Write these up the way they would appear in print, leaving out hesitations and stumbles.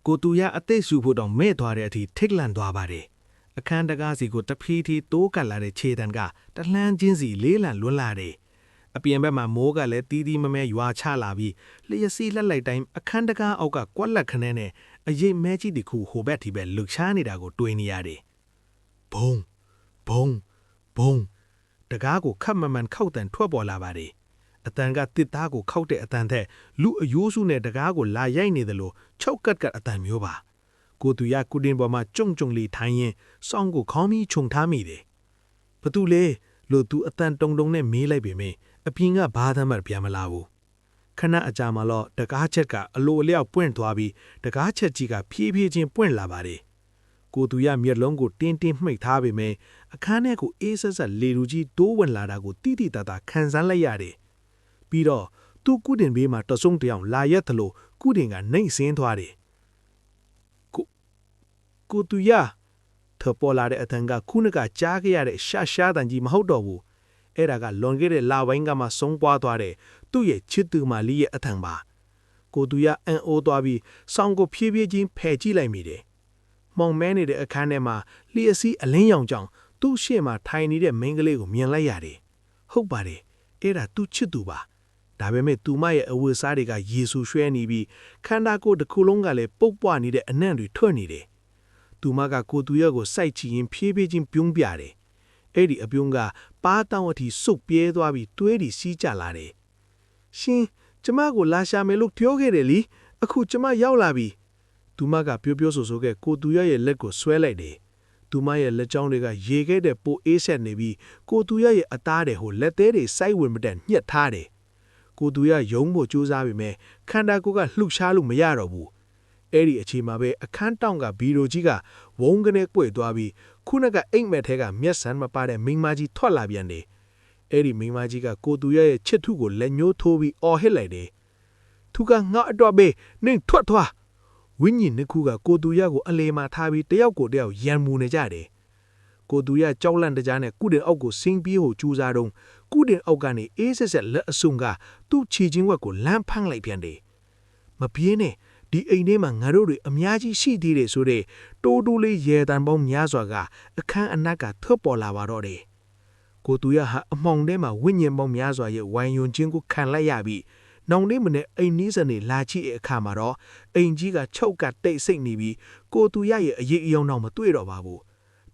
ကိုတူရအသေးစုဖို့တော့မဲ့သွားတဲ့အထိထိတ်လန့်သွားပါတယ်အခန်းတကားစီကိုတဖြည်းဖြည်းတိုးကပ်လာတဲ့ခြေတံကတလှမ်းချင်းစီလေးလံလွန်းလာတယ်အပြင်ဘက်မှာမိုးကလည်းတီးတီးမမဲရွာချလာပြီးလျှက်စီးလက်လိုက်တိုင်းအခန်းတကားအောက်ကကွက်လက်ခနဲနဲ့အရေးမဲကြီးတစ်ခုဟိုဘက်ဒီဘက်လှုပ်ရှားနေတာကိုတွေ့နေရတယ်ဘုံဘုံဘုံတကားကိုခတ်မမှန်ခောက်တန်ထွက်ပေါ်လာပါတယ်အတန်ကတစ်သားကိုခောက်တဲ့အတန်ထက်လူအယိုးစုနဲ့တကားကိုလာရိုက်နေတယ်လို့ချောက်ကတ်ကအတန်မျိုးပါကိုတူရကုတင်ပေါ်မှာကြုံကြုံလေးထိုင်ရင်စောင်းကိုခေါင်းပြီးခြုံထားမိတယ်ဘသူလဲလို့သူအတန်တုံတုံနဲ့မေးလိုက်ပေမယ့်အပြင်ကဘာသာမှပြန်မလာဘူးခဏအကြာမှတော့တကားချက်ကအလိုအလျောက်ပွင့်သွားပြီးတကားချက်ကြီးကဖြည်းဖြည်းချင်းပွင့်လာပါတယ်ကိုတူရမျက်လုံးကိုတင်းတင်းမှိတ်ထားပေမယ့်အခန်းထဲကိုအေးဆက်ဆက်လေလူကြီးတိုးဝင်လာတာကိုတိတိတတ်ခံစားလိုက်ရတယ်ပြီးတော့သူ့ကုတင်ဘေးမှာတဆုံတယောင်လာရက်သလိုကုတင်ကနှိမ့်ဆင်းသွားတယ်ကိုတူရထပေါ်လာတဲ့အတန်ကခုနကကြားခဲ့ရတဲ့ရှားတန်ကြီးမဟုတ်တော့ဘူးအဲ့ဒါကလွန်ခဲ့တဲ့လပိုင်းကမှဆုံးပွားသွားတဲ့သူ့ရဲ့ချစ်သူမလေးရဲ့အတန်ပါကိုတူရအန်အိုးသွားပြီးစောင်းကိုဖြည်းဖြည်းချင်းဖယ်ကြည့်လိုက်မိတယ်မောင်မဲနေတဲ့အခန်းထဲမှာလျှက်စီးအလင်းရောင်ကြောင်သူ့ရှေ့မှာထိုင်နေတဲ့မိန်းကလေးကိုမြင်လိုက်ရတယ်ဟုတ်ပါတယ်အဲ့ဒါသူ့ချစ်သူပါဒါပေမဲ့သူမရဲ့အဝတ်စားတွေကရေဆူရွှဲနေပြီးခန္ဓာကိုယ်တစ်ခုလုံးကလည်းပုတ်ပွားနေတဲ့အနံ့တွေထွက်နေတယ်သူမကကိုတူရကိုစိုက်ချရင်ဖြည်းဖြည်းချင်းပြုံးပြတယ်အဲ့ဒီအပြုံးကပါးတောင်းအထိစုပ်ပြဲသွားပြီးတွေးပြီးစီးကျလာတယ်ရှင်ကျမကိုလာရှာမယ်လို့ပြောခဲ့တယ်လीအခုကျမရောက်လာပြီသူမကပြောဆိုကကိုတူရရဲ့လက်ကိုဆွဲလိုက်တယ်သူမရဲ့လက်ချောင်းတွေကရေခဲတဲ့ပိုအေးဆက်နေပြီးကိုတူရရဲ့အသားတွေဟိုလက်သေးတွေစိုက်ဝင်မတက်ညှက်ထားတယ်ကိုတူရယုံဖို့ကြိုးစားပေမဲ့ခန္ဓာကိုယ်ကလှုပ်ရှားလို့မရတော့ဘူးအဲ့ဒီအချိန်မှာပဲအခန်းတောင်ကဘီရိုကြီးကဝုန်းကနေပွေသွားပြီးခုနကအိမ်မက်ထဲကမျက်စံမပါတဲ့မိန်းမကြီးထွက်လာပြန်တယ်အဲ့ဒီမိန်းမကြီးကကိုတူရရဲ့ချစ်ထုကိုလက်ညှိုးထိုးပြီးအော်ဟစ်လိုက်တယ်သူကငါအတွက်ပဲနင်းထွက်သွားဝင်းကြီးနှစ်ခုကကိုတူရကိုအလေမှာထားပြီးတယောက်ကိုတယောက်ရန်မူနေကြတယ်ကိုတူရကြောက်လန့်တကြားနဲ့ကုတင်အောက်ကိုဆင်းပြေးဖို့ကြိုးစားတော့ကုတင်အောက်ကနေအေးဆက်ဆက်လက်အစုံကသူ့ခြေချင်းဝက်ကိုလမ်းဖန်းလိုက်ပြန်တယ်မပြေးနဲ့ဒီအိမ်ထဲမှာငါတို့တွေအများကြီးရှိသေးတယ်ဆိုတဲ့တိုးတိုးလေးရေတံပေါင်းများစွာကအခန်းအနက်ကထွက်ပေါ်လာပါတော့တယ်ကိုတူရဟာအမှောင်ထဲမှာဝိညာဉ်ပေါင်းများစွာရဲ့ဝိုင်ယွန်ခြင်းကိုခံလိုက်ရပြီးနောင်လေးမနဲ့အိမ်နီးစနေလာချိတဲ့အခါမှာတော့အိမ်ကြီးကချုပ်ကတိတ်ဆိတ်နေပြီးကိုတူရရဲ့အရေးအယုံတော့မတွေ့တော့ပါဘူး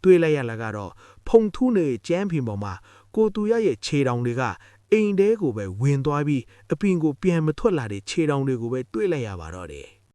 တွေ့လိုက်ရလာကတော့ဖုံထူးနေကျန်းဖင်ပေါ်မှာကိုတူရရဲ့ခြေတောင်တွေကအိမ်တဲကိုပဲဝင်သွားပြီးအပင်ကိုပြန်မထွက်လာတဲ့ခြေတောင်တွေကိုပဲတွေ့လိုက်ရပါတော့တယ်